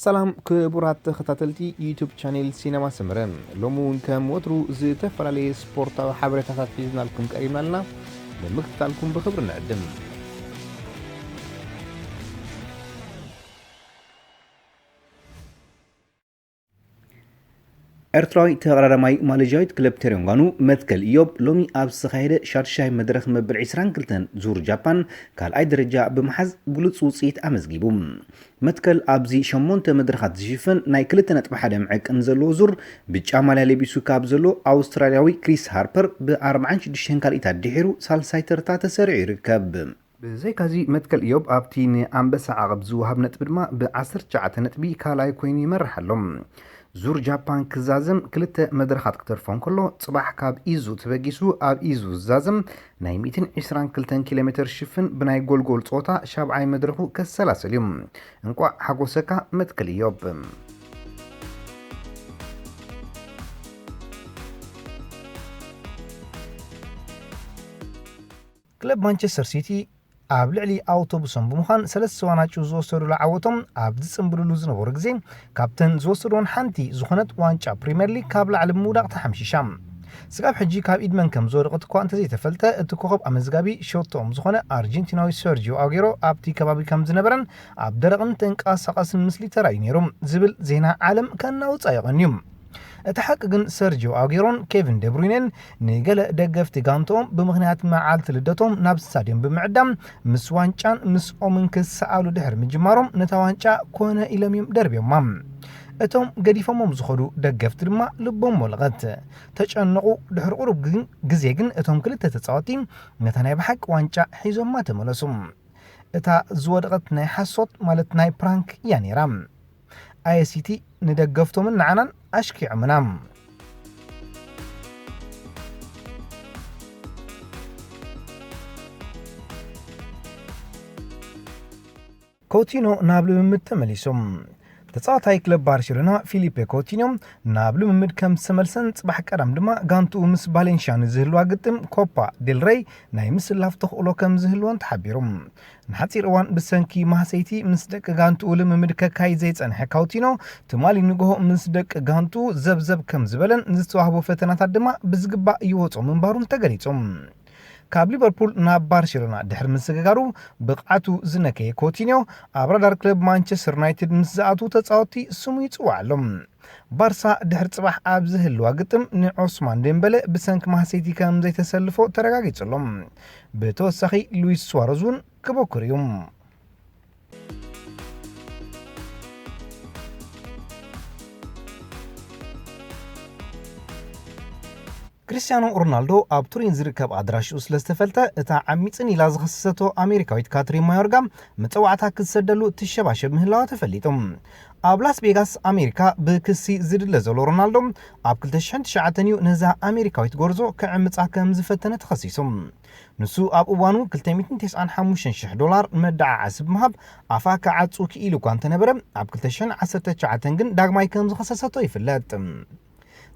سلام كبرات تختاتلتي يوتيوب شانل سينما سمرن لومون كم وترو زي تفرالي سبورتا وحبرتها حيزنا لكم قريبنا لنا لمكتالكم بخبر نقدم ኤርትራዊ ተቀራራማይ ማሌዥያዊት ክለብ ተሪንጓኑ መትከል ኢዮብ ሎሚ ኣብ ዝተኻየደ ሻድሻይ መድረኽ መበል 22 ዙር ጃፓን ካልኣይ ደረጃ ብምሓዝ ብሉፅ ውፅኢት ኣመዝጊቡ መትከል ኣብዚ 8 መድረኻት ዝሽፍን ናይ 2.1 ዕቅን ዘለዎ ዙር ብጫ ማልያ ለቢሱ ካብ ዘሎ ኣውስትራልያዊ ክሪስ ሃርፐር ብ46 ካልኢታት ድሒሩ ሳልሳይ ተርታ ተሰሪዑ ይርከብ ብዘይካዚ መትከል ኢዮብ ኣብቲ ንኣንበሳ ዓቐብ ዝወሃብ ነጥቢ ድማ ብ19 ነጥቢ ካልኣይ ኮይኑ ይመርሕ ኣሎ ዙር ጃፓን ክዛዝም ክልተ መድረኻት ክተርፎን ከሎ ጽባሕ ካብ ኢዙ ተበጊሱ ኣብ ኢዙ ዝዛዝም ናይ 122 ኪሎ ሜትር ሽፍን ብናይ ጎልጎል ጾታ ሻብዓይ መድረኹ ከሰላሰል እዩ እንቋ ሓጎሰካ መትከል ኢዮብ ክለብ ማንቸስተር ሲቲ ኣብ ልዕሊ ኣውቶቡሶም ብምዃን 3 ዋናጭው ዝወሰዱሉ ዓወቶም ኣብ ዝጽምብልሉ ዝነበሩ ግዜ ካብተን ዝወሰዶን ሓንቲ ዝኾነት ዋንጫ ፕሪምየር ሊግ ካብ ላዕሊ ምውዳቕ ተሓምሺሻ ስጋብ ሕጂ ካብ ኢድመን ከም ዝወደቐት እኳ እንተዘይተፈልጠ እቲ ኮኸብ ኣመዝጋቢ ሸቶም ዝኾነ ኣርጀንቲናዊ ሰርጂዮ ኣጉዌሮ ኣብቲ ከባቢ ከም ዝነበረን ኣብ ደረቕን ተንቀሳቐስን ምስሊ ተራእዩ ነይሩ ዝብል ዜና ዓለም ከናውፃ ይቐን እዩ እቲ ሓቂ ግን ሰርጂዮ ኣጉዌሮን ኬቪን ደብሩይነን ንገለ ደገፍቲ ጋንቶኦም ብምኽንያት መዓልቲ ልደቶም ናብ ስታድዮም ብምዕዳም ምስ ዋንጫን ምስኦምን ክሰኣሉ ድሕሪ ምጅማሮም ነታ ዋንጫ ኮነ ኢሎም እዮም ደርብዮማ እቶም ገዲፎሞም ዝኸዱ ደገፍቲ ድማ ልቦም ሞልቐት ተጨነቑ ድሕሪ ቁሩብ ግዜ ግን እቶም ክልተ ተፃወቲ ነታ ናይ ብሓቂ ዋንጫ ሒዞማ ተመለሱ እታ ዝወደቐት ናይ ሓሶት ማለት ናይ ፕራንክ እያ ነይራ ኣይሲቲ ንደገፍቶምን ንዓናን ኣሽኪዕምና ኮቲኖ ናብ ልምምድ ተመሊሶም ተጻዋታይ ክለብ ባርሴሎና ፊሊፔ ኮቲኖ ናብ ልምምድ ከም ዝተመልሰን ጽባሕ ቀዳም ድማ ጋንቱ ምስ ባሌንሺያ ዝህልዋ ግጥም ኮፓ ዴል ሬይ ናይ ምስላፍ ተኽእሎ ከም ዝህልዎን ተሓቢሩ ንሓፂር እዋን ብሰንኪ ማህሰይቲ ምስ ደቂ ጋንቱ ልምምድ ከካይድ ዘይጸንሐ ኮቲኖ ትማሊ ንግሆ ምስ ደቂ ጋንቱ ዘብዘብ ከም ዝበለን ዝተዋህቦ ፈተናታት ድማ ብዝግባእ ይወጾ ምንባሩን ተገሊጾም ካብ ሊቨርፑል ናብ ባርሴሎና ድሕሪ ምስግጋሩ ብቕዓቱ ዝነከየ ኮቲኖ ኣብ ራዳር ክለብ ማንቸስተር ዩናይትድ ምስ ዝኣቱ ተጻወቲ ስሙ ይጽዋዕ ኣሎ ባርሳ ድሕሪ ጽባሕ ኣብ ዝህልዋ ግጥም ንዑስማን ዴምበለ ብሰንኪ ማህሰይቲ ከም ዘይተሰልፎ ተረጋጊጹሎም ብተወሳኺ ሉዊስ ሱዋረዝ እውን ክበኩር እዩ ክሪስቲያኖ ሮናልዶ ኣብ ቱሪን ዝርከብ ኣድራሽኡ ስለዝተፈልጠ እታ ዓሚፅን ኢላ ዝኸሰሰቶ ኣሜሪካዊት ካትሪን ማዮርጋ መፀዋዕታ ክሰደሉ ትሸባሸብ ምህላዋ ተፈሊጡ ኣብ ላስ ቬጋስ ኣሜሪካ ብክሲ ዝድለ ዘሎ ሮናልዶ ኣብ 2009 እዩ ነዛ ኣሜሪካዊት ጎርዞ ክዕምፃ ከም ዝፈተነ ተኸሲሱ ንሱ ኣብ እዋኑ $295,000 መዳዓዓሲ ብምሃብ ኣፋ ክዓፁ ክኢሉ እኳ እንተነበረ ኣብ 2019 ግን ዳግማይ ከም ዝኸሰሰቶ ይፍለጥ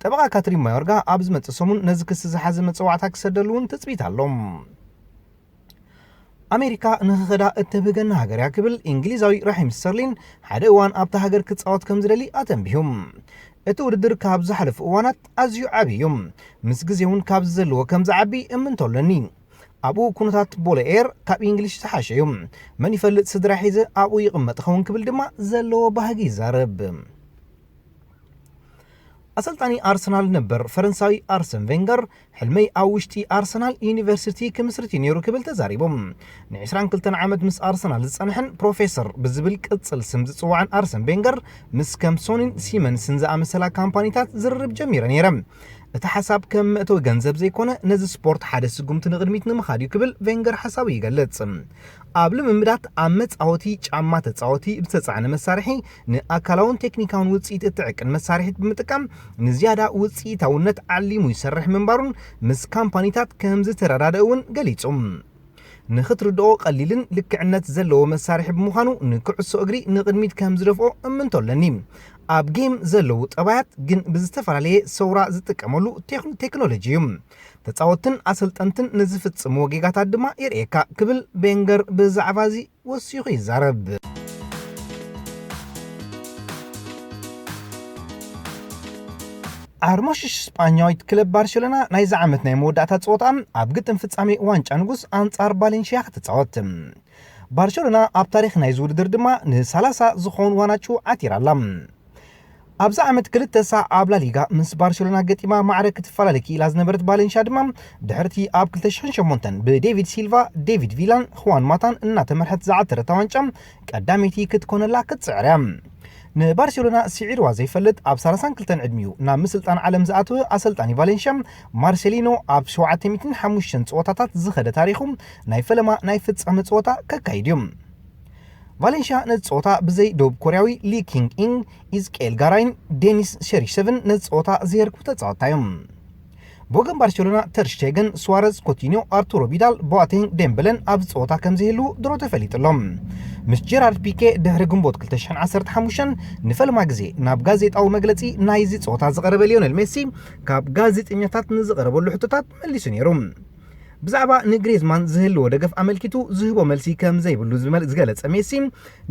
ጠበቃ ካትሪን ማዮርጋ ኣብ ዝመጽእ ሰሙን ነዚ ክሲ ዝሓዘ መፀዋዕታ ክሰደሉውን ተፅቢት ኣሎም ኣሜሪካ ንኽኸዳ እተብገና ሃገር እያ ክብል እንግሊዛዊ ራሒም ስተርሊን ሓደ እዋን ኣብታ ሃገር ክፃወት ከም ዝደሊ ኣተንቢሁ እቲ ውድድር ካብ ዝሓለፉ እዋናት ኣዝዩ ዓብዪ እዩ ምስ ግዜ እውን ካብ ዘለዎ ከም ዝዓቢ እምንተሎኒ ኣብኡ ኩነታት ቦሎ ኤር ካብ እንግሊሽ ዝሓሸ እዩ መን ይፈልጥ ስድራ ሒዘ ኣብኡ ይቕመጥ ኸውን ክብል ድማ ዘለዎ ባህጊ ይዛረብ ኣሰልጣኒ ኣርሰናል ነበር ፈረንሳዊ ኣርሰን ቬንገር ሕልመይ ኣብ ውሽጢ ኣርሰናል ዩኒቨርሲቲ ክምስርቲ ነይሩ ክብል ተዛሪቦም ን22 ዓመት ምስ ኣርሰናል ዝጸንሐን ፕሮፌሰር ብዝብል ቅጽል ስም ዝጽዋዕን ኣርሰን ቬንገር ምስ ከምሶንን ሲመንስን ዝኣመሰላ ካምፓኒታት ዝርርብ ጀሚረ ነይረ እቲ ሓሳብ ከም መእተዊ ገንዘብ ዘይኮነ ነዚ ስፖርት ሓደ ስጉምቲ ንቕድሚት ንምኻድ እዩ ክብል ቬንገር ሓሳቡ ይገልጽ ኣብ ልምምዳት ኣብ መጻወቲ ጫማ ተጻወቲ ብተጻዕነ መሳርሒ ንኣካላውን ቴክኒካውን ውፅኢት እትዕቅን መሳርሒት ብምጥቃም ንዝያዳ ውፅኢታውነት ዓሊሙ ይሰርሕ ምንባሩን ምስ ካምፓኒታት ከም ዝተረዳድእ እውን ገሊጹ ንኽትርድኦ ቀሊልን ልክዕነት ዘለዎ መሳርሒ ብምዃኑ ንክዕሶ እግሪ ንቕድሚት ከም ዝደፍኦ እምንተለኒ ኣብ ጌም ዘለዉ ጠባያት ግን ብዝተፈላለየ ሰውራ ዝጥቀመሉ ቴክኖሎጂ እዩ ተጻወትን ኣሰልጠንትን ንዝፍጽሙ ወጌጋታት ድማ የርእየካ ክብል ቬንገር ብዛዕባ እዚ ወሲኹ ይዛረብ አርሞሽሽ ስፓኛዊት ክለብ ባርሴሎና ናይ ዝዓመት ናይ መወዳእታ ፀወታ ኣብ ግጥም ፍጻሜ ዋንጫ ንጉስ አንጻር ባሌንሺያ ክትፃወት ባርሴሎና ኣብ ታሪክ ናይ ዝውድድር ድማ ን30 ዝኾኑ ዋናጩ ዓቲራላ ኣብዚ ዓመት ክልተ ሳዕ ኣብ ላሊጋ ምስ ባርሴሎና ገጢማ ማዕረግ ክትፈላለኪ ኢላ ዝነበረት ባሌንሺያ ድማ ድሕርቲ ኣብ 2008 ብዴቪድ ሲልቫ ዴቪድ ቪላን ሁዋን ማታን እናተመርሐት ዝዓተረታ ዋንጫ ቀዳመይቲ ክትኮነላ ክትፅዕርያ ንባርሴሎና ስዒርዋ ዘይፈልጥ ኣብ 32 ዕድሚኡ ናብ ምስልጣን ዓለም ዝኣተወ ኣሰልጣኒ ቫሌንሺያ ማርሴሊኖ ኣብ 705 ፀወታታት ዝኸደ ታሪኹ ናይ ፈለማ ናይ ፍጻመ ፀወታ ከካይድ እዩ ቫሌንሺያ ነዚ ፀወታ ብዘይ ደቡብ ኮርያዊ ሊ ኪንግ ኢንግ ኢዝቅኤል ጋራይን ዴኒስ ሸሪሸቭን ነዚ ፀወታ ዝየርኩ ተፃወታዮም ብወገን ባርሴሎና ተርሽቴገን ስዋረዝ ኮቲኒዮ አርቱሮ ቪዳል ቦአቴንግ ዴምበለን ኣብ ፀወታ ከም ዝህሉ ድሮ ተፈሊጥሎም ምስ ጀራርድ ፒኬ ድሕሪ ግንቦት 2015 ንፈልማ ግዜ ናብ ጋዜጣዊ መግለፂ ናይዚ ፀወታ ዝቐረበ ሊዮኔል ሜሲ ካብ ጋዜጠኛታት ንዝቐረበሉ ሕቶታት መሊሱ ነይሩ ብዛዕባ ንግሪዝማን ዝህልዎ ደገፍ ኣመልኪቱ ዝህቦ መልሲ ከም ዘይብሉ ዝገለጸ ሜሲ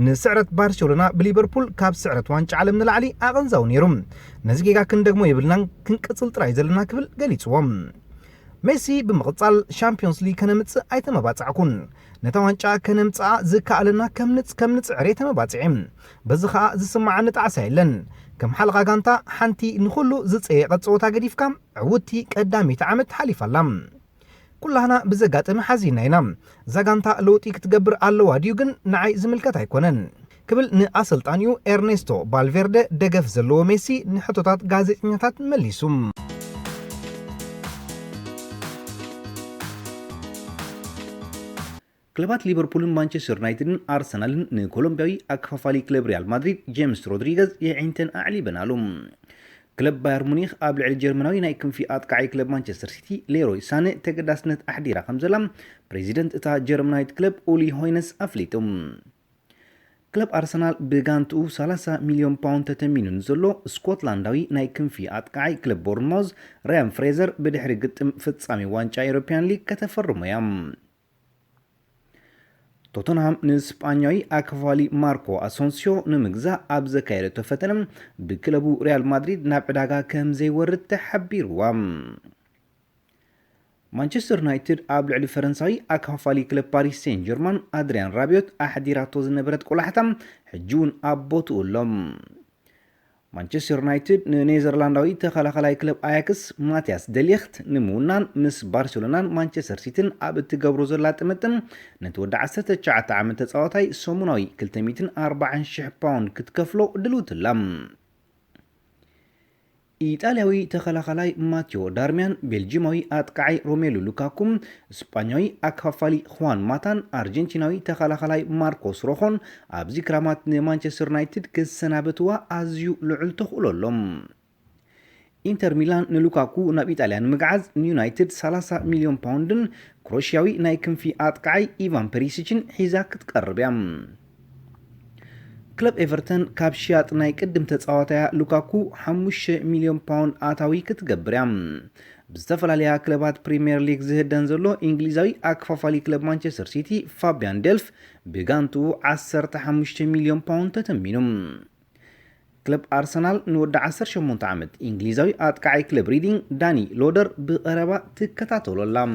ንስዕረት ባርሴሎና ብሊቨርፑል ካብ ስዕረት ዋንጫ ዓለም ንላዕሊ ኣቐንዛው ነይሩ ነዚ ጌጋ ክንደግሞ የብልናን ክንቅፅል ጥራይ ዘለና ክብል ገሊፅዎም ሜሲ ብምቕጻል ሻምፒዮንስ ሊግ ከነምጽእ ኣይተመባጽዕኩን ነታ ዋንጫ ከነምጽኣ ዝከኣለና ከም ንጽዕር ተመባጽዐ በዚ ኸኣ ዝስማዓኒ ጣዕሳ የለን ከም ሓልቓ ጋንታ ሓንቲ ንኹሉ ዝፀየቐ ፀወታ ገዲፍካ ዕውቲ ቀዳሚት ዓመት ሓሊፋላ ኩላህና ብዘጋጠመ ሓዚና ኢና ዛጋንታ ለውጢ ክትገብር ኣለዋ ድዩ ግን ንዓይ ዝምልከት ኣይኮነን ክብል ንኣሰልጣኒኡ ኤርኔስቶ ባልቬርደ ደገፍ ዘለዎ ሜሲ ንሕቶታት ጋዜጠኛታት መሊሱ ክለባት ሊቨርፑልን ማንቸስተር ዩናይትድን አርሰናልን ንኮሎምቢያዊ አከፋፋሊ ክለብ ሪያል ማድሪድ ጄምስ ሮድሪገዝ የዒንተን ኣዕሊበናሉ ክለብ ባየር ሙኒኽ ኣብ ልዕሊ ጀርመናዊ ናይ ክንፊ ኣጥቃዓይ ክለብ ማንቸስተር ሲቲ ሌሮይ ሳነ ተገዳስነት ኣሕዲራ ከም ዘላ ፕሬዚደንት እታ ጀርመናዊት ክለብ ኦሊ ሆይነስ ኣፍሊጡ ክለብ አርሰናል ብጋንትኡ 30 ሚሊዮን ፓውንድ ተተሚኑን ዘሎ ስኮትላንዳዊ ናይ ክንፊ ኣጥቃዓይ ክለብ ቦርንማውዝ ራያን ፍሬዘር ብድሕሪ ግጥም ፍጻሜ ዋንጫ ኤውሮፕያን ሊግ ከተፈርሙ እያ ቶተንሃም ንስፓኛዊ አከፋፋሊ ማርኮ አሶንሲዮ ንምግዛእ ኣብ ዘካየደቶ ፈተነ ብክለቡ ሪያል ማድሪድ ናብ ዕዳጋ ከም ዘይወርድ ተሓቢርዋ ማንቸስተር ዩናይትድ ኣብ ልዕሊ ፈረንሳዊ አከፋፋሊ ክለብ ፓሪስ ሴን ጀርማን ኣድሪያን ራቢዮት ኣሕዲራቶ ዝነበረት ቆላሕታ ሕጂ እውን ኣብ ቦትኡ ኣሎም ማንቸስተር ዩናይትድ ንኔዘርላንዳዊ ተኸላኸላይ ክለብ አያክስ ማቲያስ ደሊኽት ንምውናን ምስ ባርሴሎናን ማንቸስተር ሲቲን ኣብ እትገብሮ ዘላ ጥምጥም ነቲ ወዲ 19 ዓመት ተፃዋታይ ሰሙናዊ 240,000 ፓውንድ ክትከፍሎ ድልውትላ ኢጣልያዊ ተኸላኸላይ ማቴዎ ዳርሚያን ቤልጂማዊ ኣጥቃዓይ ሮሜሉ ሉካኩ ስፓኛዊ አከፋፋሊ ሁዋን ማታን አርጀንቲናዊ ተኸላኸላይ ማርኮስ ሮኾን ኣብዚ ክራማት ንማንቸስተር ዩናይትድ ክሰናበትዋ ኣዝዩ ልዑል ተኽእሎሎም ኢንተር ሚላን ንሉካኩ ናብ ኢጣልያ ንምግዓዝ ንዩናይትድ 30 ሚሊዮን ፓውንድን ክሮሽያዊ ናይ ክንፊ ኣጥቃዓይ ኢቫን ፐሪሲችን ሒዛ ክትቀርብ እያ ክለብ ኤቨርተን ካብ ሽያጥ ናይ ቅድም ተፃዋታያ ሉካኩ 5 ሚሊዮን ፓውንድ ኣታዊ ክትገብር እያ ብዝተፈላለያ ክለባት ፕሪምየር ሊግ ዝህደን ዘሎ እንግሊዛዊ አከፋፋሊ ክለብ ማንቸስተር ሲቲ ፋቢያን ዴልፍ ብጋንትኡ 15 ሚሊዮን ፓውንድ ተተሚኑ ክለብ አርሰናል ንወዲ 18 ዓመት እንግሊዛዊ ኣጥቃዓይ ክለብ ሪዲንግ ዳኒ ሎደር ብቐረባ ትከታተሎላ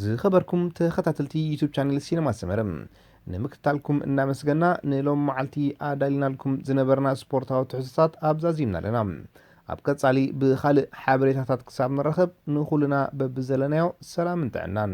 ዝኸበርኩም ተኸታተልቲ ዩቲዩብ ቻናል ሲነማ ሰመረም ንምክታልኩም እናመስገና ንሎም መዓልቲ ኣዳሊናልኩም ዝነበርና ስፖርታዊ ትሕዝቶታት ኣብዛዚምና ኣለና ኣብ ቀጻሊ ብኻልእ ሓበሬታታት ክሳብ ንረኸብ ንኹልና በብዘለናዮ ሰላም እንተዕናን